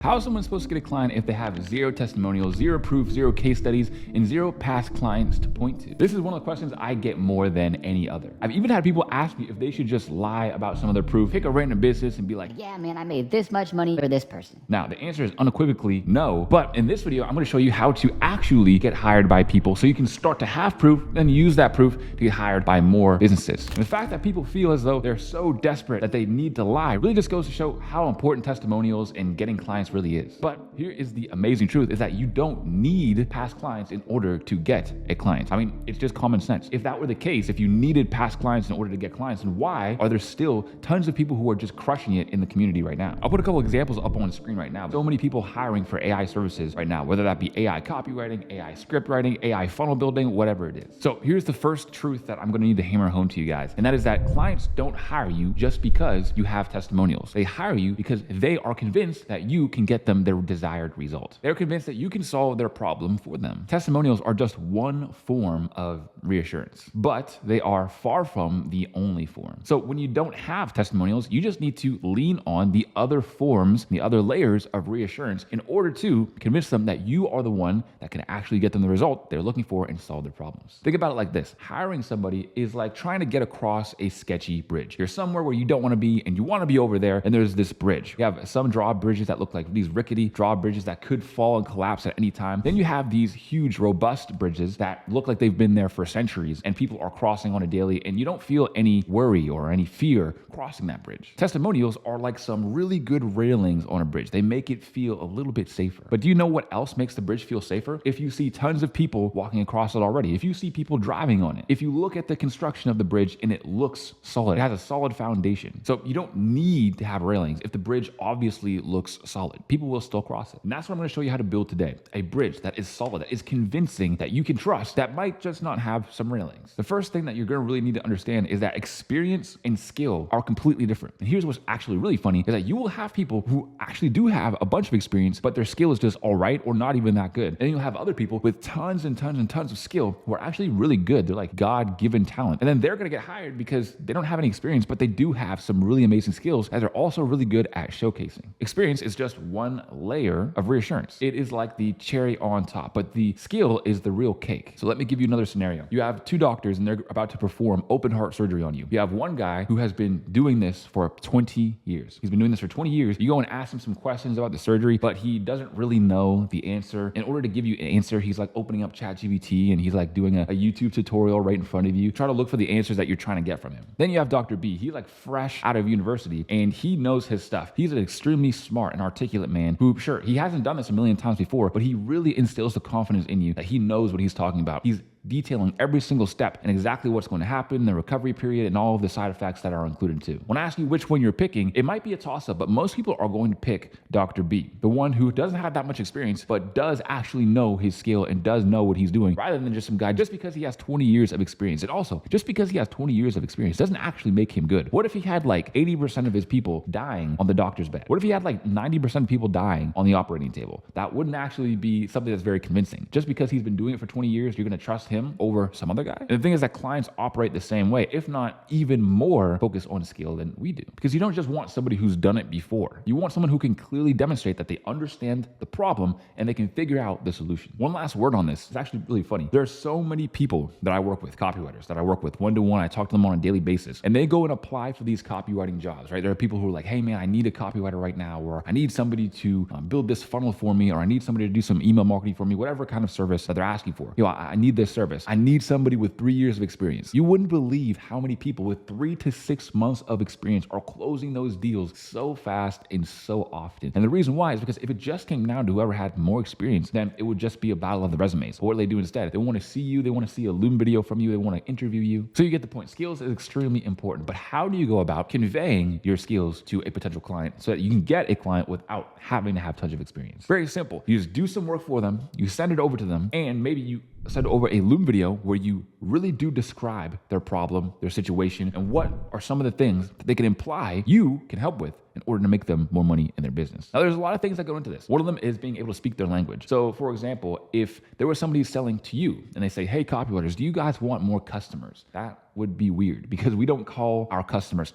How is someone supposed to get a client if they have zero testimonials, zero proof, zero case studies, and zero past clients to point to? This is one of the questions I get more than any other. I've even had people ask me if they should just lie about some of their proof, pick a random business and be like, yeah, man, I made this much money for this person. Now, the answer is unequivocally no, but in this video, I'm gonna show you how to actually get hired by people so you can start to have proof and use that proof to get hired by more businesses. And the fact that people feel as though they're so desperate that they need to lie really just goes to show how important testimonials and getting clients really is. But here is the amazing truth, is that you don't need past clients in order to get a client. I mean, it's just common sense. If that were the case, if you needed past clients in order to get clients, then why are there still tons of people who are just crushing it in the community right now? I'll put a couple examples up on the screen right now. So many people hiring for AI services right now, whether that be AI copywriting, AI script writing, AI funnel building, whatever it is. So here's the first truth that I'm gonna need to hammer home to you guys, and that is that clients don't hire you just because you have testimonials. They hire you because they are convinced that you can get them their desired result. They're convinced that you can solve their problem for them. Testimonials are just one form of reassurance, but they are far from the only form. So when you don't have testimonials, you just need to lean on the other forms, the other layers of reassurance in order to convince them that you are the one that can actually get them the result they're looking for and solve their problems. Think about it like this. Hiring somebody is like trying to get across a sketchy bridge. You're somewhere where you don't want to be and you want to be over there, and there's this bridge. You have some drawbridges that look like these rickety drawbridges that could fall and collapse at any time. Then you have these huge, robust bridges that look like they've been there for centuries and people are crossing on a daily, and you don't feel any worry or any fear crossing that bridge. Testimonials are like some really good railings on a bridge. They make it feel a little bit safer. But do you know what else makes the bridge feel safer? If you see tons of people walking across it already, if you see people driving on it, if you look at the construction of the bridge and it looks solid, it has a solid foundation. So you don't need to have railings if the bridge obviously looks solid. People will still cross it. And that's what I'm going to show you how to build today. A bridge that is solid, that is convincing, that you can trust, that might just not have some railings. The first thing that you're going to really need to understand is that experience and skill are completely different. And here's what's actually really funny, is that you will have people who actually do have a bunch of experience, but their skill is just all right or not even that good. And then you'll have other people with tons and tons and tons of skill who are actually really good. They're like God-given talent. And then they're going to get hired because they don't have any experience, but they do have some really amazing skills that they're also really good at showcasing. Experience is just one layer of reassurance. It is like the cherry on top, but the skill is the real cake. So let me give you another scenario. You have two doctors and they're about to perform open heart surgery on you. You have one guy who has been doing this for 20 years. He's been doing this for 20 years. You go and ask him some questions about the surgery, but he doesn't really know the answer. In order to give you an answer, he's like opening up ChatGPT and he's like doing a YouTube tutorial right in front of you. Try to look for the answers that you're trying to get from him. Then you have Dr. B. He's like fresh out of university and he knows his stuff. He's an extremely smart and articulate man who, sure, he hasn't done this a million times before, but he really instills the confidence in you that he knows what he's talking about. He's detailing every single step and exactly what's going to happen, the recovery period, and all of the side effects that are included too. When I ask you which one you're picking, it might be a toss-up, but most people are going to pick Dr. B, the one who doesn't have that much experience, but does actually know his skill and does know what he's doing, rather than just some guy just because he has 20 years of experience. And also, just because he has 20 years of experience doesn't actually make him good. What if he had like 80% of his people dying on the doctor's bed? What if he had like 90% of people dying on the operating table? That wouldn't actually be something that's very convincing. Just because he's been doing it for 20 years, you're going to trust him over some other guy? And the thing is that clients operate the same way, if not even more focused on skill than we do. Because you don't just want somebody who's done it before. You want someone who can clearly demonstrate that they understand the problem and they can figure out the solution. One last word on this. It's actually really funny. There are so many people that I work with, copywriters that I work with one-to-one. I talk to them on a daily basis and they go and apply for these copywriting jobs, right? There are people who are like, hey man, I need a copywriter right now, or I need somebody to build this funnel for me, or I need somebody to do some email marketing for me, whatever kind of service that they're asking for. I need this service. I need somebody with 3 years of experience. You wouldn't believe how many people with 3 to 6 months of experience are closing those deals so fast and so often. And the reason why is because if it just came down to whoever had more experience, then it would just be a battle of the resumes. But what do they do instead? They want to see you. They want to see a Loom video from you. They want to interview you. So you get the point. Skills is extremely important. But how do you go about conveying your skills to a potential client so that you can get a client without having to have tons of experience? Very simple. You just do some work for them. You send it over to them, and maybe you send over a Loom video where you really do describe their problem, their situation, and what are some of the things that they can imply you can help with in order to make them more money in their business. Now, there's a lot of things that go into this. One of them is being able to speak their language. So for example, if there was somebody selling to you and they say, hey, copywriters, do you guys want more customers? That would be weird because we don't call our customers,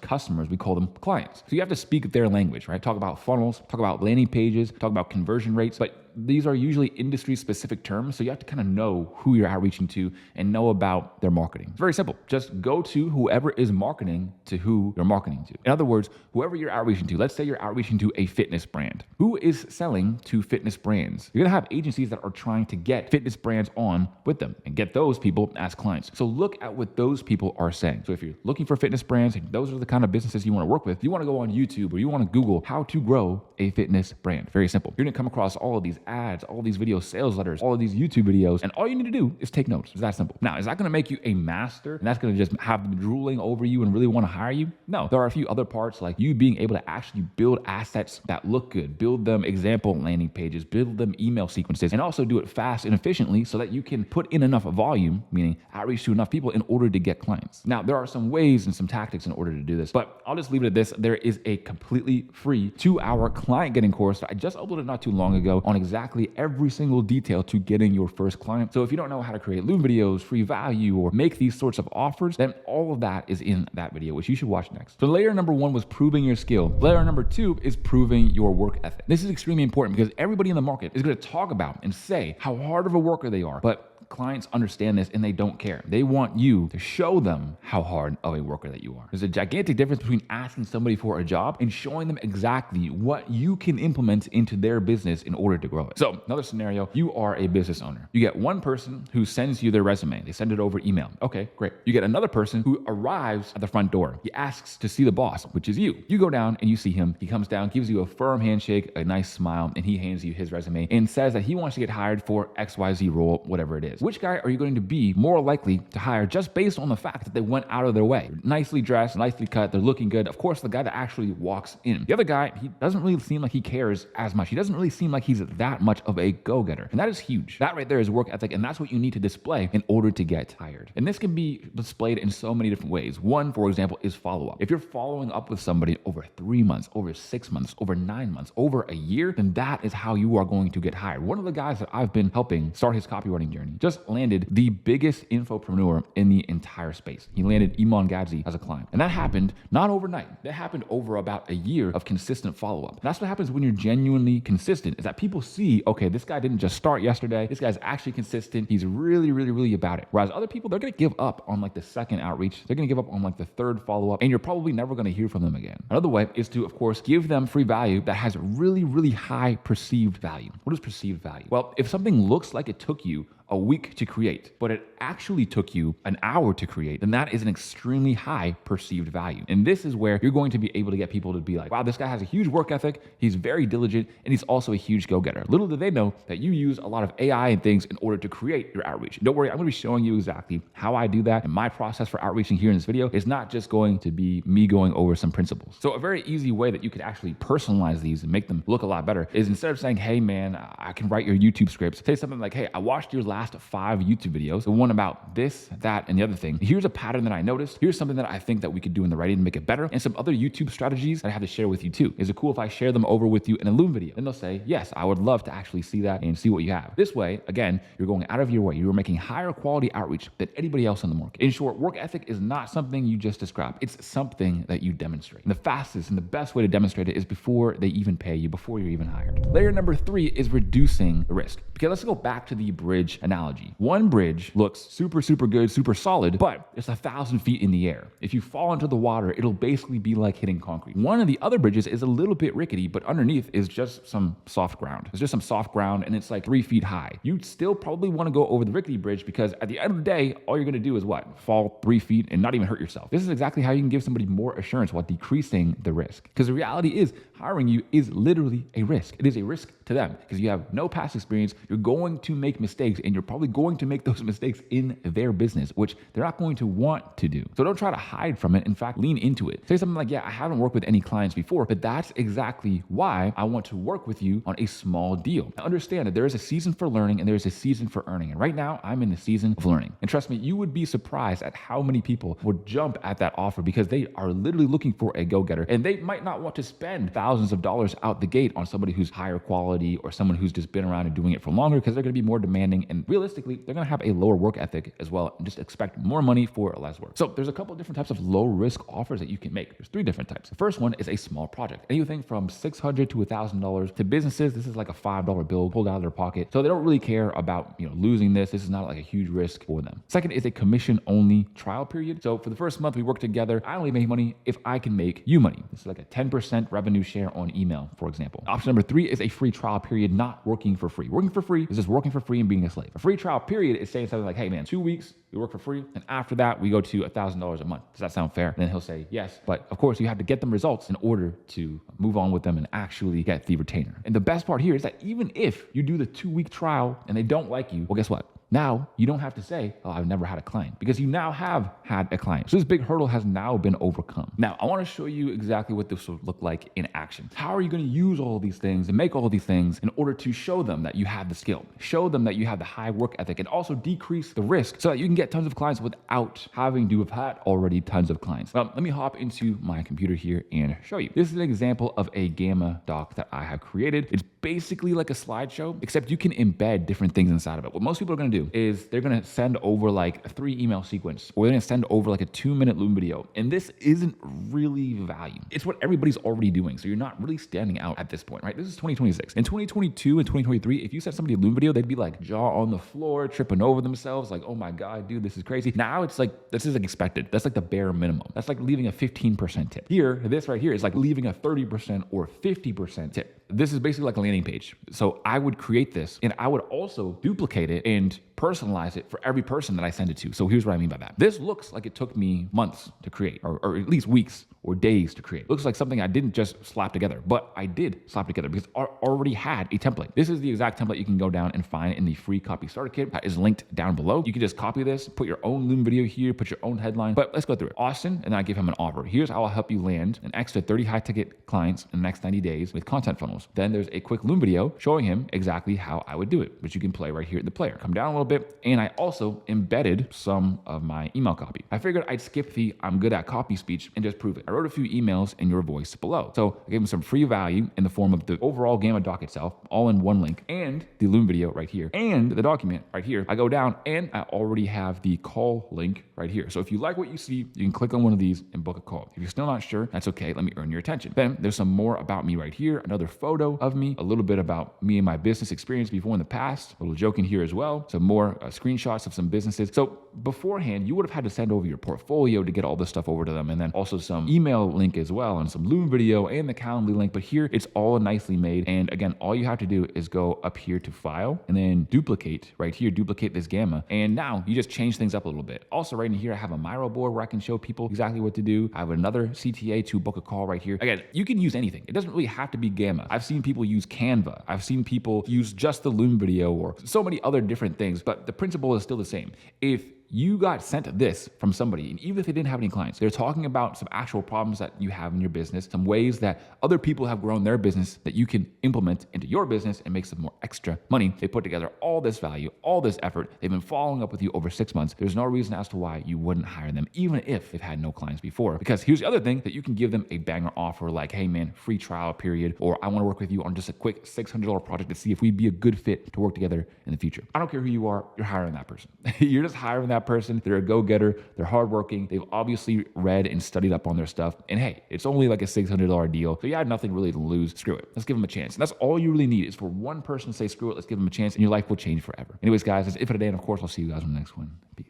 we call them clients. So you have to speak their language, right? Talk about funnels, talk about landing pages, talk about conversion rates, but these are usually industry specific terms. So you have to kind of know who you're outreaching to and know about their marketing. It's very simple. Just go to whoever is marketing to who you're marketing to. In other words, whoever you're outreaching to, let's say you're outreaching to a fitness brand. Who is selling to fitness brands? You're gonna have agencies that are trying to get fitness brands on with them and get those people as clients. So look at what those people are saying. So if you're looking for fitness brands, and those are the kind of businesses you want to work with, you want to go on YouTube or you want to Google how to grow a fitness brand. Very simple. You're going to come across all of these ads, all of these video sales letters, all of these YouTube videos, and all you need to do is take notes. It's that simple. Now, is that going to make you a master and that's going to just have them drooling over you and really want to hire you? No. There are a few other parts like you being able to actually build assets that look good, build them example landing pages, build them email sequences, and also do it fast and efficiently so that you can put in enough volume, meaning outreach to enough people in order to get clients. Now, there are some ways and some tactics in order to do this, but I'll just leave it at this. There is a completely free 2-hour client getting course that I just uploaded not too long ago on exactly every single detail to getting your first client. So if you don't know how to create Loom videos, free value, or make these sorts of offers, then all of that is in that video, which you should watch next. So layer number 1 was proving your skill. Layer number 2 is proving your work ethic. This is extremely important because everybody in the market is going to talk about and say how hard of a worker they are, but clients understand this and they don't care. They want you to show them how hard of a worker that you are. There's a gigantic difference between asking somebody for a job and showing them exactly what you can implement into their business in order to grow it. So another scenario, you are a business owner. You get one person who sends you their resume. They send it over email. Okay, great. You get another person who arrives at the front door. He asks to see the boss, which is you. You go down and you see him. He comes down, gives you a firm handshake, a nice smile, and he hands you his resume and says that he wants to get hired for XYZ role, whatever it is. Which guy are you going to be more likely to hire just based on the fact that they went out of their way? They're nicely dressed, nicely cut, they're looking good. Of course, the guy that actually walks in. The other guy, he doesn't really seem like he cares as much. He doesn't really seem like he's that much of a go-getter. And that is huge. That right there is work ethic, and that's what you need to display in order to get hired. And this can be displayed in so many different ways. One, for example, is follow-up. If you're following up with somebody over 3 months, over 6 months, over 9 months, over a year, then that is how you are going to get hired. One of the guys that I've been helping start his copywriting journey just landed the biggest infopreneur in the entire space. He landed Iman Gadzi as a client. And that happened not overnight. That happened over about a year of consistent follow-up. That's what happens when you're genuinely consistent, is that people see, okay, this guy didn't just start yesterday. This guy's actually consistent. He's really about it. Whereas other people, they're going to give up on like the second outreach. They're going to give up on like the third follow-up, and you're probably never going to hear from them again. Another way is to, of course, give them free value that has really high perceived value. What is perceived value? Well, if something looks like it took you a week to create, but it actually took you an hour to create, then that is an extremely high perceived value. And this is where you're going to be able to get people to be like, wow, this guy has a huge work ethic, he's very diligent, and he's also a huge go-getter. Little do they know that you use a lot of AI and things in order to create your outreach. Don't worry, I'm gonna be showing you exactly how I do that. And my process for outreaching here in this video is not just going to be me going over some principles. So a very easy way that you could actually personalize these and make them look a lot better is instead of saying, hey man, I can write your YouTube scripts, say something like, hey, I watched your last 5 YouTube videos, the one about this, that, and the other thing. Here's a pattern that I noticed. Here's something that I think that we could do in the writing to make it better, and some other YouTube strategies that I have to share with you too. Is it cool if I share them over with you in a Loom video? And they'll say, yes, I would love to actually see that and see what you have. This way, again, you're going out of your way. You're making higher quality outreach than anybody else in the market. In short, work ethic is not something you just describe. It's something that you demonstrate. And the fastest and the best way to demonstrate it is before they even pay you, before you're even hired. Layer number 3 is reducing the risk. Okay, let's go back to the bridge analogy. One bridge looks super good, super solid, but it's 1,000 feet in the air. If you fall into the water, it'll basically be like hitting concrete. One of the other bridges is a little bit rickety, but underneath is just some soft ground. It's just some soft ground, and it's like 3 feet high. You'd still probably want to go over the rickety bridge because at the end of the day, all you're going to do is what? Fall 3 feet and not even hurt yourself. This is exactly how you can give somebody more assurance while decreasing the risk. Because the reality is, hiring you is literally a risk. It is a risk to them because you have no past experience. You're going to make mistakes, and you're probably going to make those mistakes in their business, which they're not going to want to do. So don't try to hide from it. In fact, lean into it. Say something like, yeah, I haven't worked with any clients before, but that's exactly why I want to work with you on a small deal. Now, understand that there is a season for learning and there is a season for earning. And right now I'm in the season of learning. And trust me, you would be surprised at how many people would jump at that offer because they are literally looking for a go-getter, and they might not want to spend thousands of dollars out the gate on somebody who's higher quality or someone who's just been around and doing it for longer, because they're going to be more demanding, and realistically they're going to have a lower work ethic as well and just expect more money for less work. So there's a couple of different types of low risk offers that you can make. There's 3 different types. The first one is a small project, anything from $600 to $1,000. To businesses, this is like a $5 bill pulled out of their pocket, so they don't really care about losing this. This is not like a huge risk for them. Second is a commission only trial period. So for the first month we work together, I only make money if I can make you money. This is like a 10% revenue share on email, for example. Option number 3 is a free trial period, not working for free. Working for free is just working for free and being a slave. A free trial period is saying something like, hey man, 2 weeks, we work for free, and after that we go to $1,000 a month. Does that sound fair? And then he'll say yes, but of course you have to get them results in order to move on with them and actually get the retainer. And the best part here is that even if you do the 2-week trial and they don't like you, well, guess what? Now you don't have to say, oh, I've never had a client, because you now have had a client. So this big hurdle has now been overcome. Now I want to show you exactly what this will look like in action. How are you going to use all of these things and make all of these things in order to show them that you have the skill, show them that you have the high work ethic, and also decrease the risk so that you can get tons of clients without having to have had already tons of clients? Well, let me hop into my computer here and show you. This is an example of a Gamma doc that I have created. It's basically like a slideshow, except you can embed different things inside of it. What most people are going to do is they're going to send over like a 3 email sequence, or they're going to send over like a 2-minute Loom video. And this isn't really value. It's what everybody's already doing. So you're not really standing out at this point, right? This is 2026. In 2022 and 2023, if you sent somebody a Loom video, they'd be like jaw on the floor, tripping over themselves, like, oh my God, dude, this is crazy. Now it's like, this is like expected. That's like the bare minimum. That's like leaving a 15% tip. Here, this right here is like leaving a 30% or 50% tip. This is basically like a landing page. So I would create this, and I would also duplicate it and personalize it for every person that I send it to. So here's what I mean by that. This looks like it took me months to create, or at least weeks or days to create. It looks like something I didn't just slap together, but I did slap together because I already had a template. This is the exact template you can go down and find in the free copy starter kit that is linked down below. You can just copy this, put your own Loom video here, put your own headline, but let's go through it. Austin, and then I give him an offer. Here's how I'll help you land an extra 30 high ticket clients in the next 90 days with content funnels. Then there's a quick Loom video showing him exactly how I would do it, which you can play right here in the player. Come down a little bit, and I also embedded some of my email copy. I figured I'd skip the I'm good at copy speech and just prove it. I wrote a few emails in your voice below. So I gave him some free value in the form of the overall Gamma doc itself, all in one link, and the Loom video right here, and the document right here. I go down and I already have the call link right here. So if you like what you see, you can click on one of these and book a call. If you're still not sure, that's okay. Let me earn your attention. Then there's some more about me right here, another photo of me, a little bit about me and my business experience before in the past, a little joke in here as well, some more screenshots of some businesses. So beforehand, you would have had to send over your portfolio to get all this stuff over to them, and then also some email link as well, and some Loom video and the Calendly link. But here it's all nicely made. And again, all you have to do is go up here to file and then duplicate right here, duplicate this Gamma. And now you just change things up a little bit. Also right in here, I have a Miro board where I can show people exactly what to do. I have another CTA to book a call right here. Again, you can use anything. It doesn't really have to be Gamma. I've seen people use Canva. I've seen people use just the Loom video or so many other different things, but the principle is still the same. If you got sent this from somebody, and even if they didn't have any clients, they're talking about some actual problems that you have in your business, some ways that other people have grown their business that you can implement into your business and make some more extra money. They put together all this value, all this effort. They've been following up with you over 6 months. There's no reason as to why you wouldn't hire them, even if they've had no clients before. Because here's the other thing, that you can give them a banger offer like, hey man, free trial period, or I want to work with you on just a quick $600 project to see if we'd be a good fit to work together in the future. I don't care who you are, you're hiring that person. You're just hiring that person. They're a go-getter. They're hardworking. They've obviously read and studied up on their stuff. And hey, it's only like a $600 deal. So you have nothing really to lose. Screw it. Let's give them a chance. And that's all you really need, is for one person to say, screw it, let's give them a chance, and your life will change forever. Anyways, guys, that's it for today. And of course, I'll see you guys on the next one. Peace.